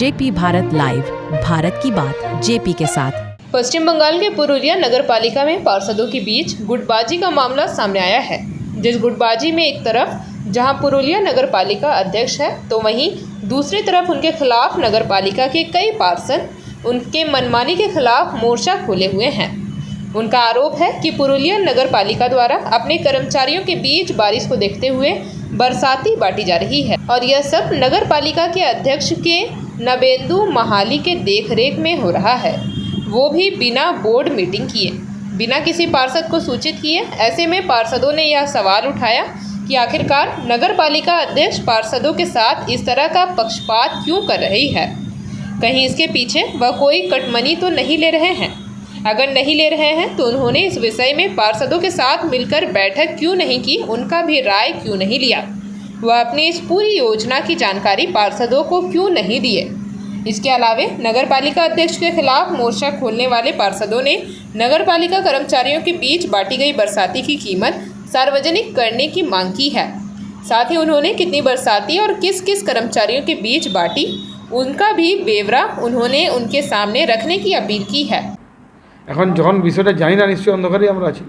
JP Bharat live, Bharat की बात JP के साथ। पश्चिम बंगाल के पुरुलिया नगर पालिका में पार्षदों के बीच गुटबाजी का मामला सामने आया है। जिस गुटबाजी में एक तरफ जहां पुरुलिया नगर पालिका अध्यक्ष है, तो वहीं दूसरी तरफ उनके खिलाफ नगर पालिका के कई पार्षद उनके मनमानी के खिलाफ मोर्चा खोले हुए हैं। उनका आरोप है कि पुरुलिया नगर पालिका द्वारा अपने कर्मचारियों के बीच बारिश को देखते हुए बरसाती बांटी जा रही है और यह सब नगर पालिका के अध्यक्ष के नवेंदु महाली के देखरेख में हो रहा है, वो भी बिना बोर्ड मीटिंग किए, बिना किसी पार्षद को सूचित किए। ऐसे में पार्षदों ने यह सवाल उठाया कि आखिरकार नगर पालिका अध्यक्ष पार्षदों के साथ इस तरह का पक्षपात क्यों कर रही है। कहीं इसके पीछे वह कोई कटमनी तो नहीं ले रहे हैं। अगर नहीं ले रहे हैं तो उन्होंने इस विषय में पार्षदों के साथ मिलकर बैठक क्यों नहीं की, उनका भी राय क्यों नहीं लिया, वह अपनी इस पूरी योजना की जानकारी पार्षदों को क्यों नहीं दिए। इसके अलावा नगर पालिका अध्यक्ष के खिलाफ मोर्चा खोलने वाले पार्षदों ने नगर पालिका कर्मचारियों के बीच बांटी गई बरसाती की कीमत सार्वजनिक करने की मांग की है। साथ ही उन्होंने कितनी बरसाती और किस किस कर्मचारियों के बीच बांटी, उनका भी ब्यौरा उन्होंने उनके सामने रखने की अपील की है। এখন যখন বিষয়টা জানি না, নিশ্চয়ই অন্ধকারেই আমরা আছি।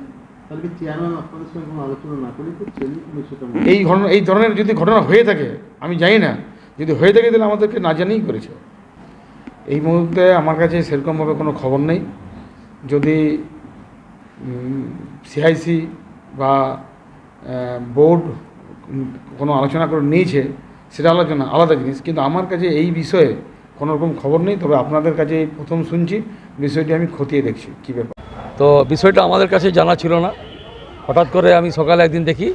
এই ধরনের যদি ঘটনা হয়ে থাকে, আমি জানি না, যদি হয়ে থাকে তাহলে আমাদেরকে না জানিয়েই করেছে। এই মুহূর্তে আমার কাছে সেরকমভাবে কোনো খবর নেই। যদি সিআইসি বা বোর্ড কোনো আলোচনা করে নিয়েছে, সেটা আলাদা জিনিস, কিন্তু আমার কাছে এই বিষয়ে কোনো রকম খবর নেই। তবে আপনাদের কাছে প্রথম শুনছি, বিষয়টি আমি খতিয়ে দেখছি কী ব্যাপার। তো বিষয়টা আমাদের কাছে জানা ছিল না। হঠাৎ করে আমি সকালে একদিন দেখি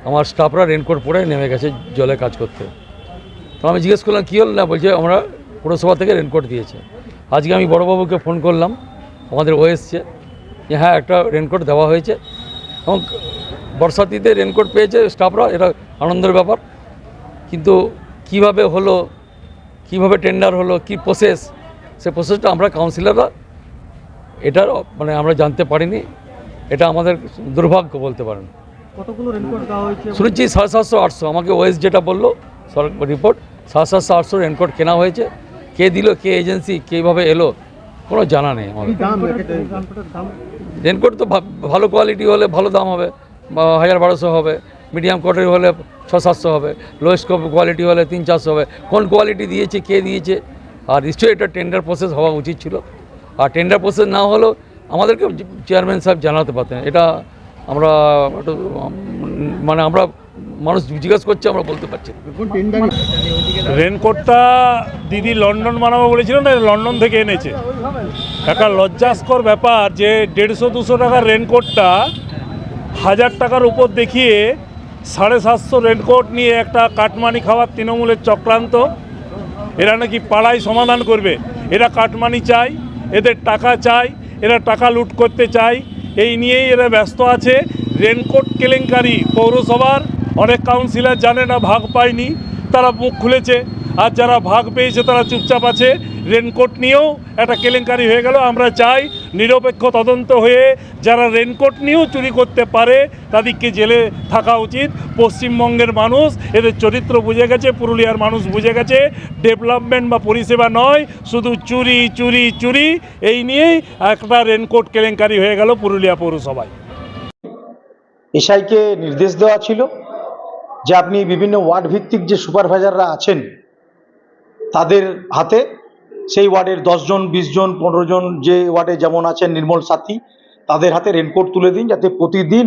আমার স্টাফরা রেনকোট পরে নেমে গেছে জলে কাজ করতে। তো আমি জিজ্ঞেস করলাম কী হল, না বলছে আমরা পুরসভা থেকে রেনকোট দিয়েছে। আজকে আমি বড়োবাবুকে ফোন করলাম, আমাদের ও এসছে যে হ্যাঁ একটা রেনকোট দেওয়া হয়েছে এবং বর্ষাতিতে রেনকোট পেয়েছে স্টাফরা, এটা আনন্দের ব্যাপার। কিন্তু কিভাবে হলো, কিভাবে টেন্ডার হলো, কি প্রসেস, সে প্রসেসটা আমরা কাউন্সিলররা এটার মানে আমরা জানতে পারিনি। এটা আমাদের দুর্ভাগ্য বলতে পারেন। কতগুলো রেনকোট দেওয়া হয়েছে শুনেছি 750-800, আমাকে ওএস যেটা বললো সরকার রিপোর্ট 750-800 রেনকোট কেনা হয়েছে। কে দিল, কে এজেন্সি, কীভাবে এলো, কোনো জানা নেই আমার। রেনকোট তো ভালো কোয়ালিটি হলে ভালো দাম হবে, 1000-1200 হবে, মিডিয়াম কোয়ালিটি হলে 600-700 হবে, লোয়েস্ট কোয়ালিটি হলে 300-400 হবে। কোন কোয়ালিটি দিয়েছে, কে দিয়েছে, আর নিশ্চয়ই এটা টেন্ডার প্রসেস হওয়া উচিত ছিল। আর টেন্ডার প্রসেস না হলেও আমাদেরকে চেয়ারম্যান সাহেব জানাতে পারতেন। এটা আমরা মানে আমরা মানুষ জিজ্ঞাসা করছে, আমরা বলতে পারছি। রেনকোটটা দিদি লন্ডন বানাবো বলেছিল না, লন্ডন থেকে এনেছে। একটা লজ্জাস্কর ব্যাপার যে 150-200 টাকার রেনকোটটা 1000 টাকার উপর দেখিয়ে 750 রেনকোট নিয়ে একটা কাটমানি খাওয়ার তৃণমূলের চক্রান্ত। এরা নাকি পাড়ায় সমাধান করবে, এরা কাটমানি চায়, এদের টাকা চাই, এরা টাকা লুট করতে চায়, এই নিয়েই এরা ব্যস্ত আছে। রেনকোট কেলেঙ্কারি পৌরসভার অনেক কাউন্সিলর জানে না, ভাগ পায়নি, তারা মুখ খুলেছে, আর যারা ভাগ পেয়েছে তারা চুপচাপ আছে। রেনকোট নিয়েও একটা কেলেঙ্কারি হয়ে গেল। আমরা চাই নিরপেক্ষ তদন্ত হয়ে যারা রেনকোট নিয়েও চুরি করতে পারে তাদেরকে জেলে থাকা উচিত। পশ্চিমবঙ্গের মানুষ এদের চরিত্র বুঝে গেছে, পুরুলিয়ার মানুষ বুঝে গেছে। ডেভেলপমেন্ট বা পরিষেবা নয়, শুধু চুরি চুরি চুরি, এই নিয়েই একটা রেনকোট কেলেঙ্কারি হয়ে গেল পুরুলিয়া পৌরসভায়। এসআইকে নির্দেশ দেওয়া ছিল যে আপনি বিভিন্ন ওয়ার্ড ভিত্তিক যে সুপারভাইজাররা আছেন তাদের হাতে, সেই ওয়ার্ডের 10 জন 20 জন 15 জন যে ওয়ার্ডে যেমন আছেন নির্মল সাথী, তাদের হাতে রেনকোট তুলে দিন, যাতে প্রতিদিন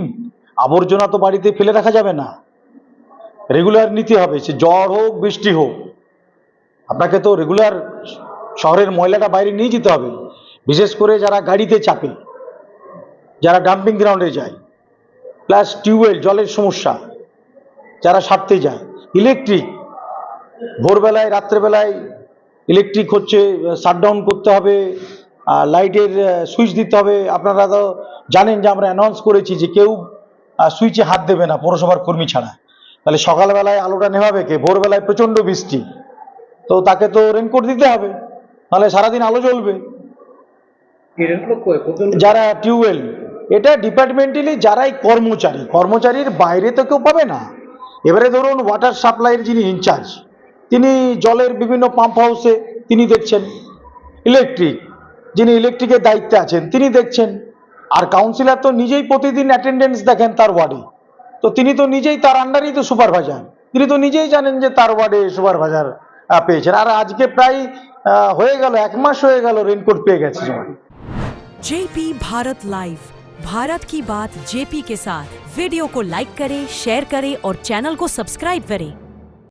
আবর্জনা তো বাড়িতে ফেলে রাখা যাবে না, রেগুলার নিতে হবে। সে ঝড় হোক বৃষ্টি হোক, আপনাকে তো রেগুলার শহরের ময়লাটা বাইরে নিয়ে যেতে হবে। বিশেষ করে যারা গাড়িতে চাপে, যারা ডাম্পিং গ্রাউন্ডে যায়, প্লাস টিউবওয়েল জলের সমস্যা যারা সারতে যায়, ইলেকট্রিক ভোরবেলায় রাত্রেবেলায় ইলেকট্রিক হচ্ছে, শাটডাউন করতে হবে, লাইটের সুইচ দিতে হবে। আপনারা তো জানেন যে আমরা অ্যানাউন্স করেছি যে কেউ সুইচে হাত দেবে না পৌরসভার কর্মী ছাড়া। তাহলে সকালবেলায় আলোটা নেভাবে কে? ভোরবেলায় প্রচণ্ড বৃষ্টি, তো তাকে তো রেনকোট দিতে হবে, নাহলে সারাদিন আলো জ্বলবে। যারা টিউবওয়েল, এটা ডিপার্টমেন্টালি যারাই কর্মচারীর বাইরে তো কেউ পাবে না। এবারে ধরুন ওয়াটার সাপ্লাইয়ের যিনি ইনচার্জ, তিনি জলের বিভিন্ন পাম্প হাউসে তিনি দেখছেন, ইলেকট্রিক যিনি ইলেকট্রিকের দায়িত্বে আছেন তিনি দেখছেন, আর কাউন্সিলর তো নিজেই প্রতিদিন অ্যাটেন্ডেন্স দেখেন তার ওয়ার্ডে, তো তিনি তো নিজেই তার আন্ডারেই তো সুপারভাইজার, তিনি তো নিজেই জানেন যে তার ওয়ার্ডে সুপারভাইজার পেয়েছেন। আর আজকে প্রায় হয়ে গেল 1 মাস হয়ে গেল রেনকোট পেয়ে গেছে সবাই। जेपी भारत लाइव, भारत की बात जेपी के साथ। वीडियो को लाइक करें, शेयर करें और चैनल को सब्सक्राइब करें।